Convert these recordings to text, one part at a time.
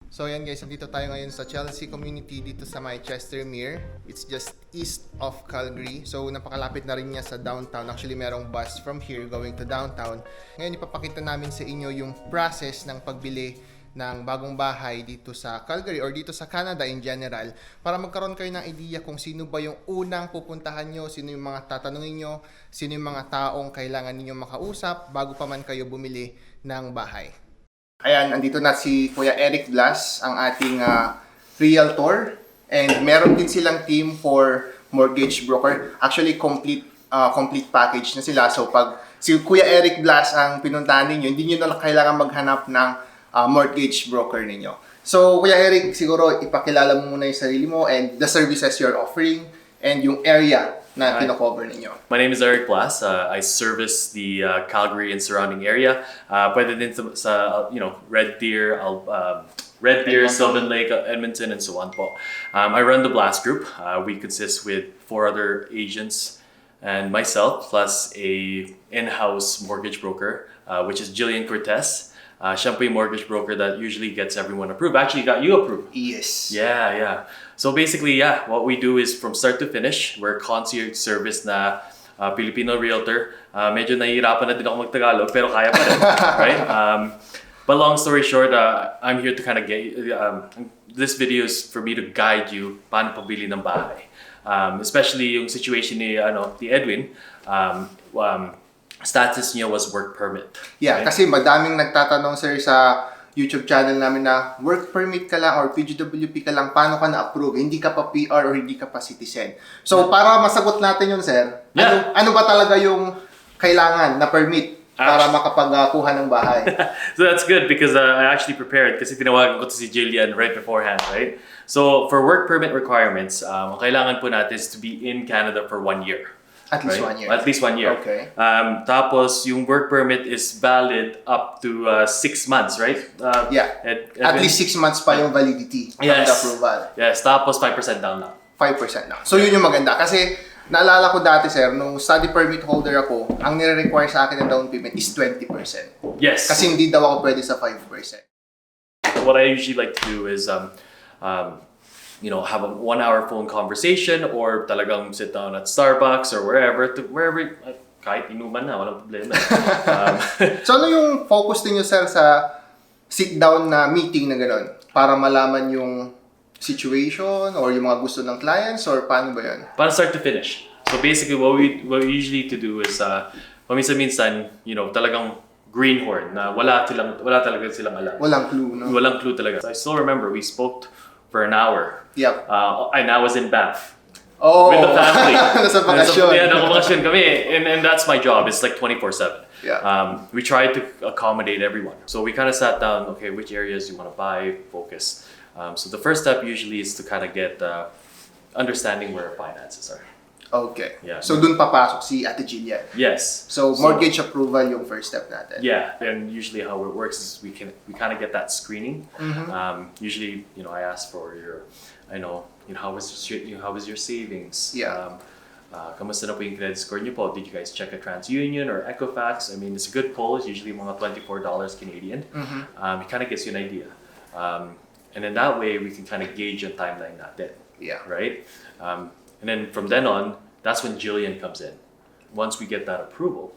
So yan guys, nandito tayo ngayon sa Chelsea community dito sa may Chestermere. It's just east of Calgary. So napakalapit na rin niya sa downtown. Actually merong bus from here going to downtown. Ngayon ipapakita namin sa inyo yung process ng pagbili ng bagong bahay dito sa Calgary or dito sa Canada in general para magkaroon kayo ng idea kung sino ba yung unang pupuntahan nyo, sino yung mga tatanungin nyo, sino yung mga taong kailangan ninyo makausap bago pa man kayo bumili ng bahay. Ayan, andito na si Kuya Eric Blas, ang ating realtor. And meron din silang team for mortgage broker. Actually, complete package na sila. So, pag si Kuya Eric Blas ang pinuntahan ninyo, hindi nyo na kailangan maghanap ng mortgage broker ninyo. So, Kuya Eric, siguro ipakilala mo muna yung sarili mo and the services you're offering and yung area na kino-cover ninyo. My name is Eric Blas. I service the Calgary and surrounding area. Pwede din sa Red Deer, Sylvan Lake, Edmonton, and so on po. I run the Blas Group. We consist with 4 other agents and myself, plus a in-house mortgage broker, which is Gillian Cortez. Siya po yung mortgage broker that usually gets everyone approved. Actually, got you approved. Yes. Yeah. So basically, what we do is from start to finish, we're concierge service na Filipino realtor. Medyo nahihirapan na din ako mag-Tagalog, pero kaya pa rin, right? But long story short, I'm here to kind of get this video is for me to guide you paano pabili ng bahay. Especially yung situation ni Edwin. Status niya was work permit. Yeah, right? Kasi madaming nagtatanong sir sa YouTube channel namin na work permit ka lang or PGWP ka lang, paano ka na-approve? Hindi ka pa PR or hindi ka pa citizen. So, para masagot natin yun, sir, ano ba talaga yung kailangan na permit para makapagkuha ng bahay? So that's good because I actually prepared kasi tinawagan ko to si Gillian right beforehand, right? So, for work permit requirements, ang kailangan po natin is to be in Canada for 1 year. At least 1 year. At least 1 year. Okay. Tapos, yung work permit is valid up to 6 months, right? At least 6 months pa yung validity ng approval. Yes, tapos 5% down lang. 5% lang. So, yun yung maganda. Kasi, naalala ko dati, sir, nung study permit holder ako, ang nire-require sa akin ng down payment is 20%. Yes. Kasi hindi daw ako pwede sa 5%. What I usually like to do is, have a 1-hour phone conversation or talagang sit down at Starbucks or wherever, kahit inuman na, walang problema. So ano yung focus niyo sir sa sit down na meeting na gano'n? Para malaman yung situation or yung mga gusto ng clients or paano ba yun? Para start to finish. So basically what we usually to do is paminsan-minsan, talagang greenhorn na wala talaga silang alam. Walang clue, no? Walang clue talaga. I still remember we spoke for an hour. Yep. And I was in Banff. Oh. With the family. Nasa bakasyon. Nakabakasyon kami. And that's my job. It's like 24/7. Yeah. We try to accommodate everyone. So we kind of sat down, okay, which areas you want to buy, focus. So the first step usually is to kind of get understanding where our finances are. Okay. Yeah. So dun papasok si Ate Gillian. Yes. So mortgage approval yung first step natin. Yeah. And usually how it works is we kind of get that screening. Mm-hmm. Usually, I ask for how was your savings? Yeah. Kamusta na po yung credit score niyo po? Did you guys check a TransUnion or Equifax? I mean, it's a good poll. It's usually mga $24 Canadian. Mm-hmm. It kind of gives you an idea. And then that way, we can kind of gauge your timeline natin. Yeah. Right? And then from then on, that's when Gillian comes in. Once we get that approval,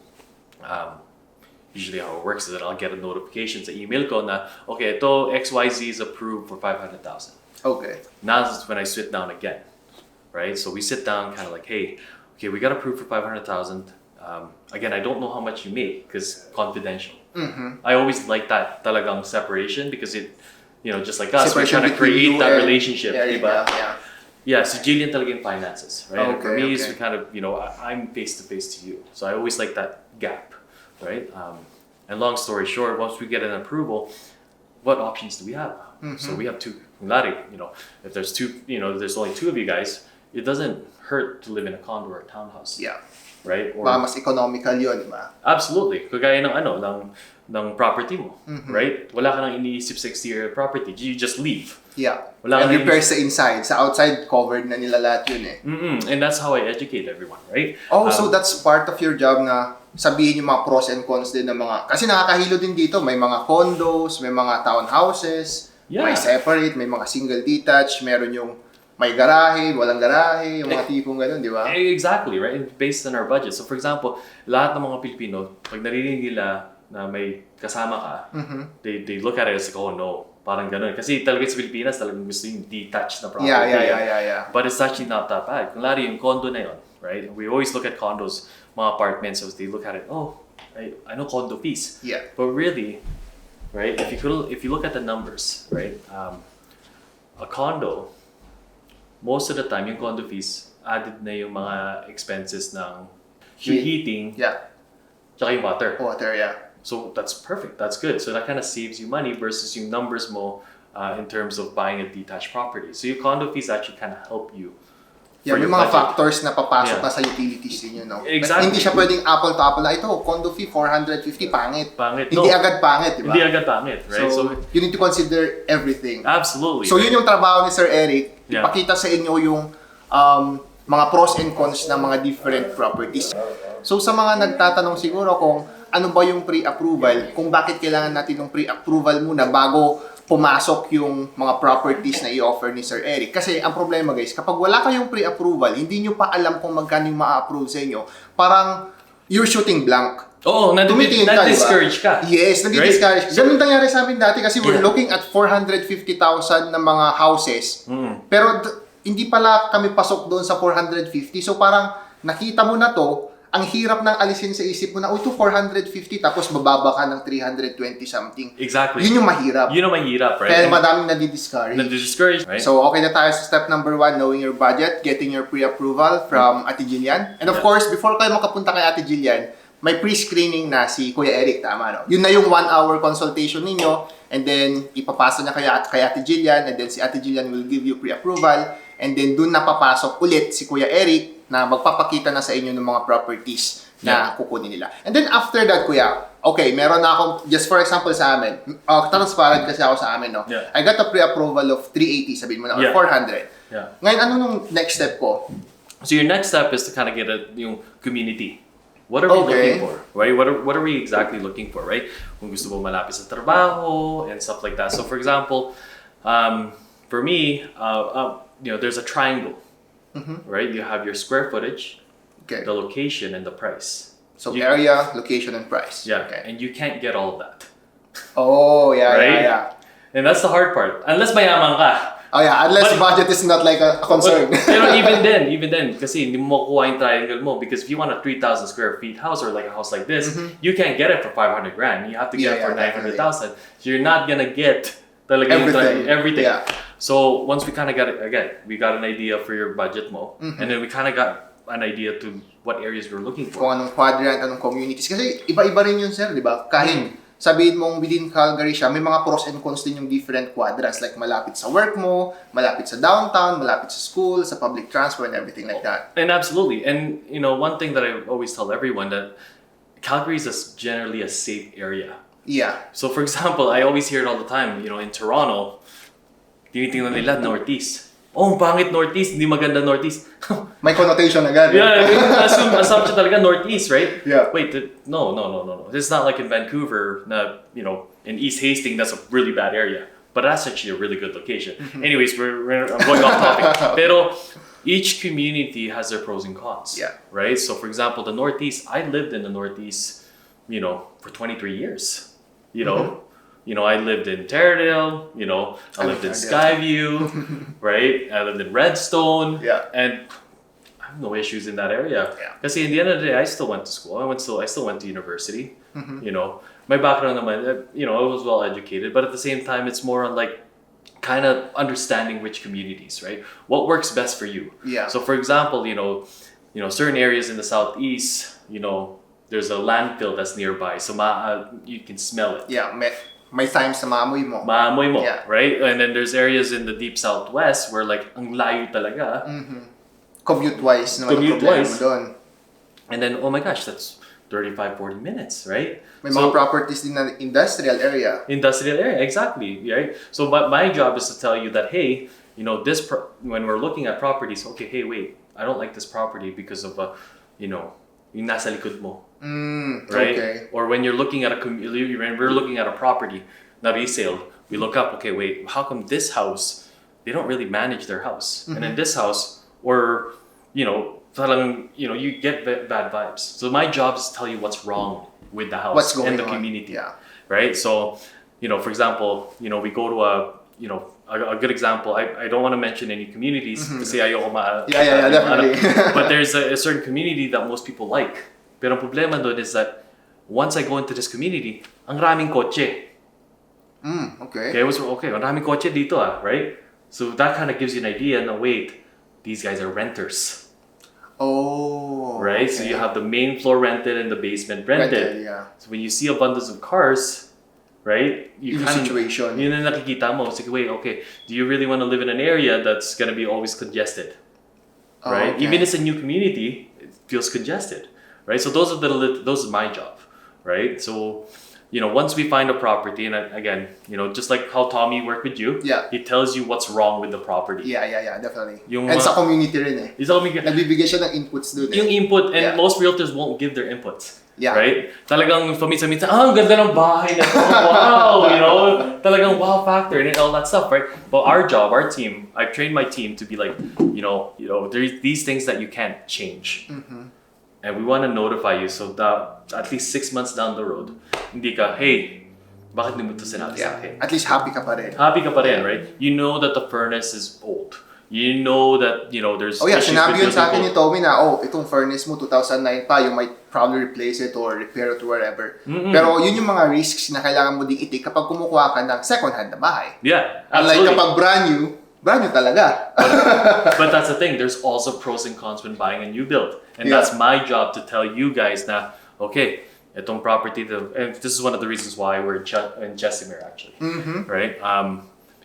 usually how it works is that I'll get a notification sa email ko na, okay, ito XYZ is approved for 500,000. Okay. Now is when I sit down again, right? So we sit down kind of like, hey, okay, we got approved for 500,000. Again, I don't know how much you make because confidential. Mm-hmm. I always like that talagang separation because it, just like us, we're Separation trying to create that relationship. Yeah. Yeah, so Gillian talaga yung finances, right? Okay, For me, okay. it's kind of, I'm face-to-face to you. So I always like that gap, right? And long story short, once we get an approval, what options do we have? Mm-hmm. So we have two, if there's there's only 2 of you guys, it doesn't hurt to live in a condo or a townhouse. Yeah. Right? Or, Baka mas economical yun, di ba? Absolutely. Kagaya ng property mo, Mm-hmm. right? Wala ka nang iniisip sa exterior property. You just leave. Yeah. Wala And ka repairs sa inside. Sa outside, covered na nila lahat yun eh. And that's how I educate everyone, right? Oh, so that's part of your job na sabihin yung mga pros and cons din ng mga... Kasi nakakahilo din dito. May mga condos, may mga townhouses. May separate, may mga single detached, meron yung may garahe, walang garahe, yung mga tipong ganun, di ba? Exactly, right? Based on our budget. So for example, lahat ng mga Pilipino, pag narinig nila na may kasama ka, they look at it as like, oh no, parang ganun. Kasi talaga sa Pilipinas, talagang gusto yung detached na property. Yeah. But it's actually not that bad. Kung lari yung condo na yun, right? We always look at condos, mga apartments, so they look at it, oh, I know condo fees. Yeah. But really, right, if you look at the numbers, right, a condo, most of the time, yung condo fees, added na yung mga expenses ng yung heating, tsaka yung water. Water, yeah. So that's perfect. That's good. So that kind of saves you money versus yung numbers mo in terms of buying a detached property. So your condo fees actually kind of help you. Yeah, may mga factors na papasok na sa utilities ninyo, no? Exactly. Hindi siya pwedeng apple to apple na ito, condo fee 450, pangit. Hindi No. agad pangit, di ba? Hindi agad pangit, right? So, you need to consider everything. Absolutely. So, yun yung trabaho ni Sir Eric. Yeah. Ipakita sa inyo yung mga pros and cons ng mga different properties. So, sa mga nagtatanong siguro kung ano ba yung pre-approval, kung bakit kailangan natin ng pre-approval muna bago pumasok yung mga properties na i-offer ni Sir Eric. Kasi ang problema guys, kapag wala kayong pre-approval, hindi nyo pa alam kung magkano yung ma-approve sa inyo, parang you're shooting blank. Oo, na-discourage ka. Yes, nadi-discourage. Ganun nangyari sa amin dati kasi we're looking at 450,000 na mga houses. Pero hindi pala kami pasok doon sa 450. So parang nakita mo na to, ang hirap ng alisin sa isip mo na, ito 450 tapos bababa ka ng 320 something. Exactly. Yun yung mahirap. Right? Kaya madaming nadi-discourage. Right? So, okay na tayo sa step number 1, knowing your budget, getting your pre-approval from Ate Gillian. And of course, before kayo makapunta kay Ate Gillian, may pre-screening na si Kuya Eric, tama, no? Yun na yung 1-hour consultation ninyo, and then ipapasa niya kay Ate Gillian, and then si Ate Gillian will give you pre-approval, and then dun napapasok ulit si Kuya Eric na magpapakita na sa inyo ng mga properties na kukunin nila. And then after that, Kuya, okay, meron na akong, just for example sa amin, transparent kasi ako sa amin, no? Yeah. I got a pre-approval of 380, sabihin mo na, or 400. Yeah. Ngayon, ano nung next step ko? So your next step is to kind of get yung community. What are we looking for, right? What are we exactly looking for, right? Kung gusto mo malapit sa trabaho and stuff like that. So for example, for me, there's a triangle, right? You have your square footage, the location, and the price. So area, location, and price. Yeah, and you can't get all of that. Oh, yeah, right? yeah. And that's the hard part. Unless mayaman ka. Oh yeah, unless budget is not like a concern. Pero even then, kasi hindi mo makukuha yung triangle mo because if you want a 3,000 square feet house or like a house like this, you can't get it for 500 grand. You have to get it for 900,000. So you're not gonna get talaga everything. Yeah. So once we kind of got it, again, we got an idea for your budget mo, and then we kind of got an idea to what areas we're looking for. Kung anong quadrant, anong communities. Kasi iba-iba rin yun, sir, di ba? Kahit sabihin mong within Calgary siya, may mga pros and cons din yung different quadrants. Like malapit sa work mo, malapit sa downtown, malapit sa school, sa public transport, and everything like that. And absolutely. And, one thing that I always tell everyone that Calgary is generally a safe area. Yeah. So for example, I always hear it all the time, in Toronto, tinitingnan nila Northeast. Oh, pangit Northeast, hindi maganda Northeast. May connotation agad. Yeah, assumption talaga Northeast, right? Yeah. Wait, no. It's not like in Vancouver, in East Hastings, that's a really bad area. But that's actually a really good location. Anyways, I'm going off topic. Pero each community has their pros and cons. Yeah. Right? So for example, the Northeast, I lived in the Northeast, for 23 years. I lived in Taradale, I lived in Skyview, right? I lived in Redstone, and I have no issues in that area. Because in the end of the day, I still went to school. I still went to university. My background, I was well educated, but at the same time, it's more on like kind of understanding which communities, right? What works best for you. Yeah. So for example, certain areas in the southeast, there's a landfill that's nearby, so you can smell it. Yeah, may times na maamoy mo. Maamoy mo, Yeah. right? And then there's areas in the deep southwest where like ang layo talaga. Commute-wise naman yung problema mo doon. And then, oh my gosh, that's 35-40 minutes, right? May mga properties din na industrial area. Industrial area, exactly, right? So my job is to tell you that, hey, when we're looking at properties, okay, hey, wait, I don't like this property because of, yung nasa likod mo. Right? Okay. Or when you're looking at when we're looking at a property na resale, we look up, okay, wait, how come this house, they don't really manage their house? And then this house, or, talagang, you get bad vibes. So my job is to tell you what's wrong with the house and the community, right? So, for example, we go to a good example. I don't want to mention any communities kasi ayoko definitely. But there's a certain community that most people like. Pero ang problema doon is that once I go into this community, ang raming kotse. Okay. Okay, ang raming kotse dito right? So that kind of gives you an idea. No, wait, these guys are renters. Oh. Right? Okay. So you have the main floor rented and the basement rented. So when you see abundance of cars, right? Yung situation. Yun ang nakikita mo. Sige, wait, okay. Do you really want to live in an area that's going to be always congested? Right? Okay. Even if it's a new community, it feels congested. Right? So those is my job. Right? So, once we find a property, and again, just like how Tommy worked with you, he tells you what's wrong with the property. Yeah, definitely. And sa community rin nagbibigay siya ng inputs dun Yung input, and most realtors won't give their inputs. Yeah. Right? Talagang paminsan-minsan, ang ganda ng bahay na to. Wow! Talagang wow factor and all that stuff, right? But our job, our team, I've trained my team to be like, there's these things that you can't change. And we want to notify you so that at least 6 months down the road, hindi ka, hey, bakit hindi mo ito sinabi sa akin? At least happy ka pa rin. Happy ka pa rin, right? You know that the furnace is old. You know that, there's issues sinabi yun with sa akin ni people. Tommy na, itong furnace mo 2009 pa, you might probably replace it or repair it or whatever. Pero yun yung mga risks na kailangan mo ding i-take kapag kumukuha ka ng second-hand na bahay. Yeah, Unlike absolutely. kapag brand new talaga. But that's the thing, there's also pros and cons when buying a new build. And that's my job to tell you guys na, okay, itong property, and this is one of the reasons why we're in Chesimir actually. Right?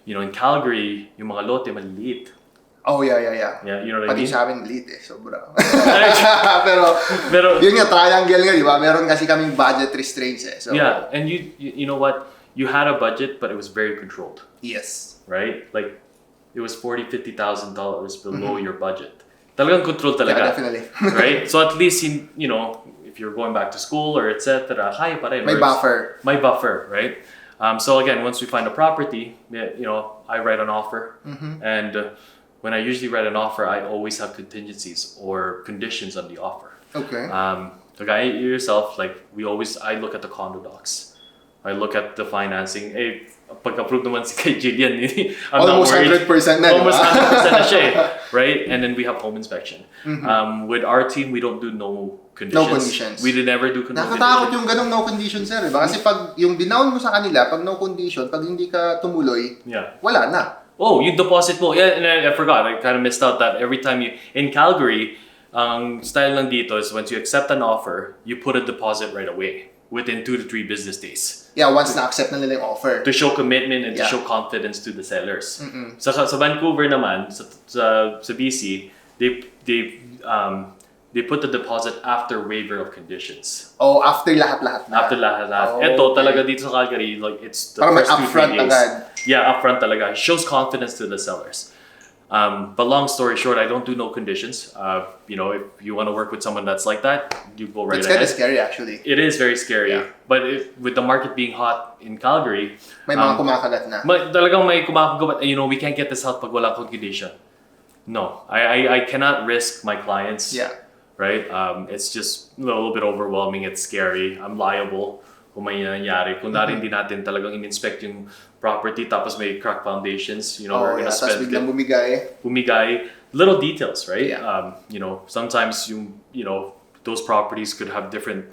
In Calgary, yung mga lote maliliit. Oh, yeah. Yeah, you know what I mean? Pati sa amin liit sobra. pero yun nga, triangle nga, di ba? Meron kasi kaming budget restraints So, yeah, and you know what? You had a budget, but it was very controlled. Yes. Right? Like, it was $40,000-$50,000 below your budget. Talagang control talaga. Yeah, definitely. Right? So at least, if you're going back to school or etc., kaya pa rin. May buffer. May buffer, right? So again, once we find a property, I write an offer. And when I usually write an offer, I always have contingencies or conditions on the offer. Okay. The guy yourself, I look at the condo docs. I look at the financing. Pag-approve naman si kay Gillian, I'm almost not worried. 100% na, Almost 100% na siya right? And then we have home inspection. With our team, we don't do no conditions. No conditions. We did never do no conditions. Nakatakot yung ganong no conditions, sir. Diba? Kasi pag yung dinown mo sa kanila, pag no condition, pag hindi ka tumuloy, wala na. Oh, yung deposit mo. Yeah, and I forgot. I kind of missed out that every time in Calgary, ang style lang dito is once you accept an offer, you put a deposit right away within 2 to 3 business days. Yeah, once na-accept na nila yung offer. To show commitment and to show confidence to the sellers. Sa Vancouver naman, sa BC, they put the deposit after waiver of conditions. Oh, after lahat-lahat na. After lahat-lahat. Ito talaga dito sa Calgary, it's the parang first 2-3 days. agad. Yeah, upfront talaga. It shows confidence to the sellers. But long story short, I don't do no conditions. If you want to work with someone that's like that, you go right ahead. It's kind of scary actually. It is very scary. Yeah. But with the market being hot in Calgary, may mga kumakagat na. Talagang may kumakagat. We can't get this out pag wala kong condition. No, I cannot risk my clients. Yeah. Right? It's just a little bit overwhelming. It's scary. I'm liable kung may nangyari. Kung hindi natin talagang in-inspect yung property tapos may crack foundations, we're gonna spend. Tapos biglang bumigay. Little details, right? Yeah. Sometimes those properties could have different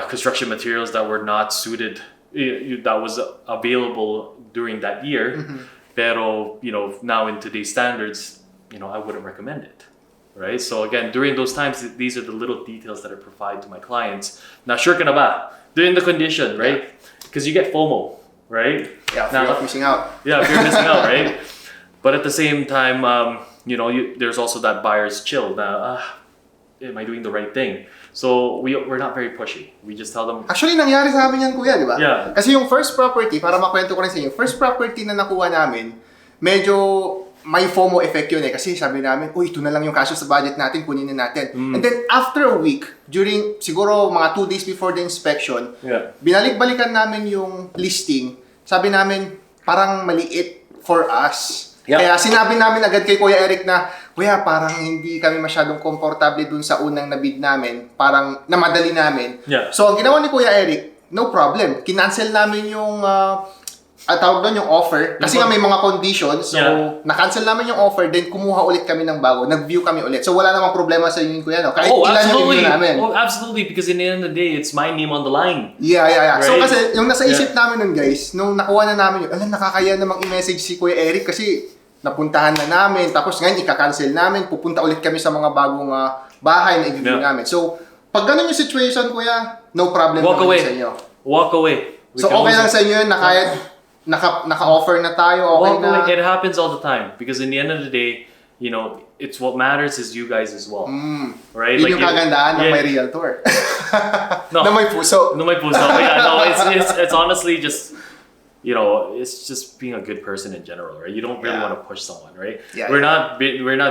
construction materials that were not suited, that was available during that year. Pero, now in today's standards, I wouldn't recommend it. Right? So again, during those times, these are the little details that I provide to my clients. Now, sure ka na ba? During the condition, right? Because you get FOMO, right? Yeah, fear of missing out. Yeah, fear of missing out, right? But at the same time, there's also that buyer's chill. Now, am I doing the right thing? So we're not very pushy. We just tell them. Actually, nangyari sa amin yan, kuya, di ba? Yeah. Kasi yung first property, para makwento ko rin sa inyo, first property na nakuha namin, medyo may FOMO effect yun kasi sabi namin, ito na lang yung kasyo sa budget natin, kunin na natin. And then after a week, during siguro mga 2 days before the inspection, binalik-balikan namin yung listing, sabi namin, parang maliit for us. Yeah. Kaya sinabi namin agad kay Kuya Eric na, Kuya, parang hindi kami masyadong komportable dun sa unang nabid namin. Parang namadali namin. Yeah. So, ang ginawa ni Kuya Eric, no problem. Kinancel namin yung tawag doon yung offer kasi nga may mga conditions, so na-cancel namin yung offer, then kumuha ulit kami ng bago, nag-view kami ulit, so wala namang problema sa inyo Kuya, no? Kahit ilan yung view namin. Absolutely, because in the end of the day it's my name on the line. Yeah. Right? So kasi yung nasa isip namin nun guys, nung nakuha na namin yun, nakakaya namang i-message si Kuya Eric kasi napuntahan na namin, tapos ngayon ika-cancel namin, pupunta ulit kami sa mga bagong bahay na i-view namin. So pag ganun yung situation Kuya, no problem naman sa inyo. Walk away. So okay lang sa inyo yun na kahit naka-offer na tayo, okay na. It happens all the time because in the end of the day, you know, it's what matters is you guys as well. Right? Yun yung kagandaan ng may realtor. No. Na may puso. No, may puso. Yeah, no, it's honestly just, you know, it's just being a good person in general, right? You don't really want to push someone, right? Yeah, we're not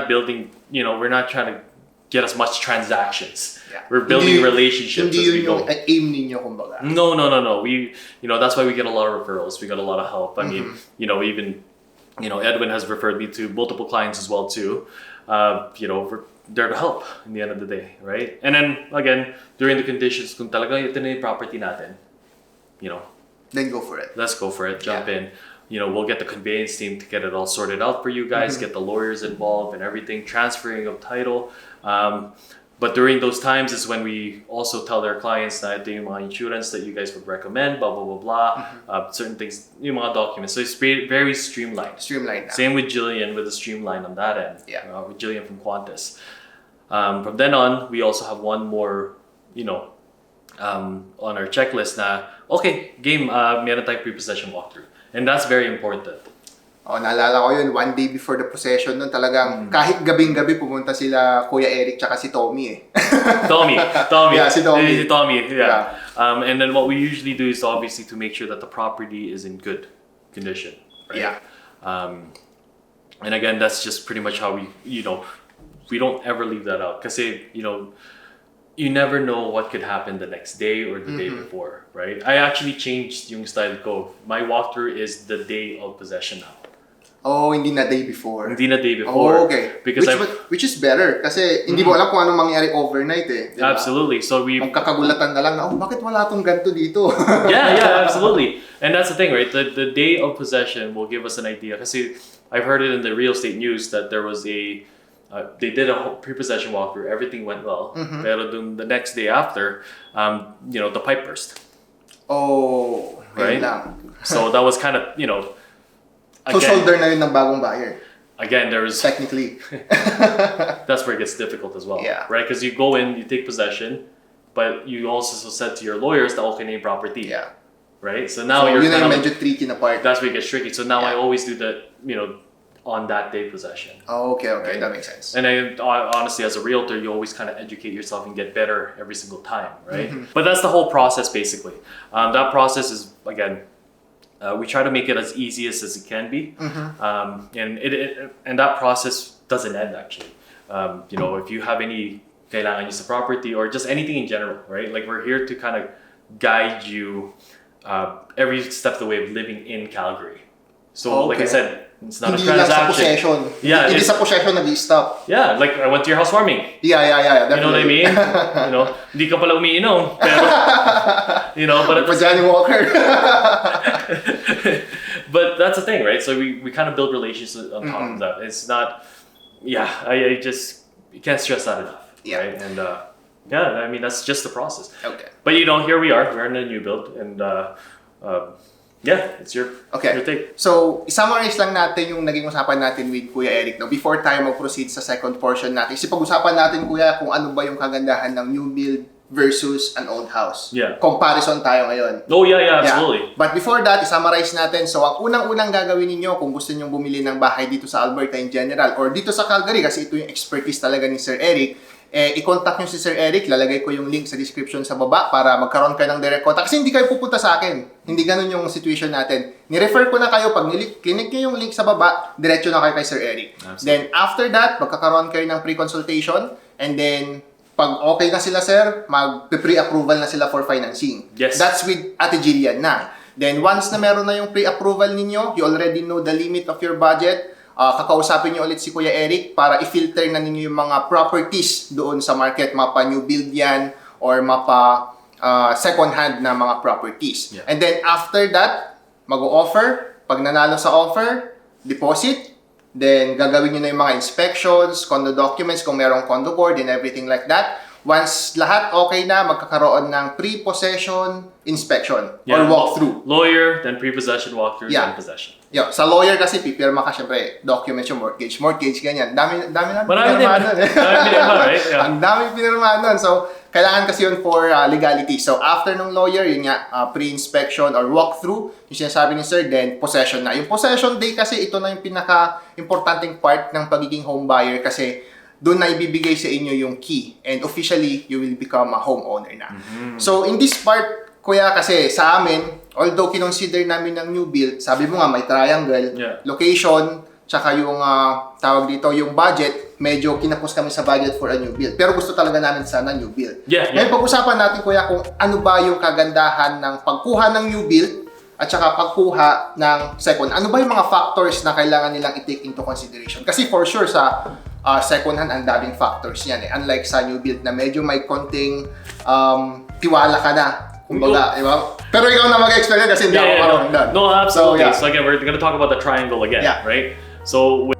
building, you know, we're not trying to get as much transactions. Yeah. We're building relationships as we go. Hindi yun yung aim ninyo, kumbaga. No. We, you know, that's why we get a lot of referrals. We got a lot of help. I mean, you know, even, you know, Edwin has referred me to multiple clients as well too. You know, we're there to help in the end of the day, right? And then again, during the conditions, kung talagang ito na yung property natin, you know, then go for it. Let's go for it. Jump in. You know, we'll get the conveyance team to get it all sorted out for you guys, get the lawyers involved and everything, transferring of title. But during those times is when we also tell their clients na ito yung mga insurance that you guys would recommend, blah, blah, blah, blah. Certain things, yung mga documents. So it's very streamlined. Streamlined. Same with Gillian with the streamline on that end. Yeah. With Gillian from Cortez. From then on, we also have one more, you know, on our checklist na, okay, game, meron tayong pre-possession walkthrough. And that's very important. Naalala ko yun, one day before the procession nun, talagang kahit gabing-gabi pumunta sila Kuya Eric tsaka si Tommy eh. Tommy. Yeah, si Tommy. Yeah. And then what we usually do is obviously to make sure that the property is in good condition. Right? Yeah. And again, that's just pretty much how we, you know, we don't ever leave that out. Kasi, you know, you never know what could happen the next day or the day before, right? I actually changed yung style ko. My walkthrough is the day of possession now. Oh, hindi na day before. Hindi na day before. Oh, okay. Because which is better kasi hindi mo alam kung anong mangyari overnight eh. Diba? Absolutely. So we magkakagulatan na lang na, bakit wala tong ganito dito? yeah, absolutely. And that's the thing, right? The day of possession will give us an idea. Kasi I've heard it in the real estate news that there was they did a pre-possession walkthrough. Everything went well. Pero the next day after, you know, the pipe burst. Oh, right. So that was kind of, you know. So shoulder na yun ng bagong buyer. Again, there was technically. That's where it gets difficult as well. Yeah. Right? Because you go in, you take possession, but you also said to your lawyers that okay name property. Yeah. Right? So now you're yun ang medyo tricky na part. That's where it gets tricky. So now I always do the, you know, on that day possession. Oh, okay. Right? That makes sense. And I honestly, as a realtor, you always kind of educate yourself and get better every single time, right? But that's the whole process basically. That process is, again, we try to make it as easy as it can be, and that process doesn't end actually. You know, if you have any kailangan nyo sa property or just anything in general, right? Like we're here to kind of guide you every step of the way of living in Calgary. So, like I said, it's not hindi a transaction. Lang sa possession. Yeah, hindi sa possession nag-i-stop. Yeah, like I went to your housewarming. Yeah. You know what I mean? You know, hindi ka pala umiinom, pero you know, but it's Johnny Walker. But that's the thing, right? So we kind of build relationships on top of that. It's not, I just you can't stress that enough. Yeah. Right? And yeah, I mean that's just the process. Okay. But you know, here we are. We're in a new build, and yeah, it's your take. So, i-summarize lang natin yung naging usapan natin with Kuya Eric. No? Before tayo mag-proceed sa second portion natin, kasi pag-usapan natin, Kuya, kung ano ba yung kagandahan ng new build versus an old house. Yeah. Comparison tayo ngayon. Oh, yeah, absolutely. But before that, i-summarize natin. So, ang unang-unang gagawin ninyo kung gusto nyong bumili ng bahay dito sa Alberta in general or dito sa Calgary, kasi ito yung expertise talaga ni Sir Eric, i-contact nyo si Sir Eric. Lalagay ko yung link sa description sa baba para magkaroon kayo ng direct contact. Kasi hindi kayo pupunta sa akin. Hindi ganun yung situation natin. Ni-refer ko na kayo. Pag clinic nyo yung link sa baba, diretso na kayo kay Sir Eric. Absolutely. Then, after that, magkakaroon kayo ng pre-consultation. And then, pag okay na sila, sir, mag-pre-approval na sila for financing. Yes. That's with Ate Gillian na. Then once na meron na yung pre-approval ninyo, you already know the limit of your budget, kakausapin nyo ulit si Kuya Eric para i-filter na ninyo yung mga properties doon sa market, mapa new build yan or mapa second hand na mga properties. Yeah. And then after that, mag-o-offer, pag nanalo sa offer, deposit, then gagawin nyo na yung mga inspections, condo documents kung merong condo board and everything like that. Once lahat okay na, magkakaroon ng pre-possession inspection or walkthrough. Lawyer, then pre-possession walkthrough, Yeah. then possession. Yo, sa lawyer kasi pipirma ka syempre, documents yung mortgage ganyan. Dami na Marami pinirmahan nun. Marami pinirma, right? Yeah. Ang dami pinirmahan nun. So, kailangan kasi yun for legality. So, after ng lawyer, yun nga, pre-inspection or walkthrough, yung sinasabi ni sir, then possession na. Yung possession day kasi, ito na yung pinaka-importanting part ng pagiging home buyer kasi doon na ibibigay sa inyo yung key and officially you will become a homeowner na. So in this part, kuya, kasi sa amin, although kinonsider namin ng new build, sabi mo nga may triangle, location, tsaka yung tawag dito, yung budget, medyo kinapos kami sa budget for a new build. Pero gusto talaga namin sana new build. Ngayon pag-usapan natin, kuya, kung ano ba yung kagandahan ng pagkuha ng new build at saka pagkuha ng second. Ano ba yung mga factors na kailangan nilang i-take into consideration? Kasi for sure sa second hand, ang daming factors yan eh. Unlike sa new build na medyo may konting tiwala ka na. Kumbaga, di ba? Pero ikaw na mag-explain kasi hindi ako marunong doon. No, absolutely. So, yeah. So again, we're going to talk about the triangle again, right? So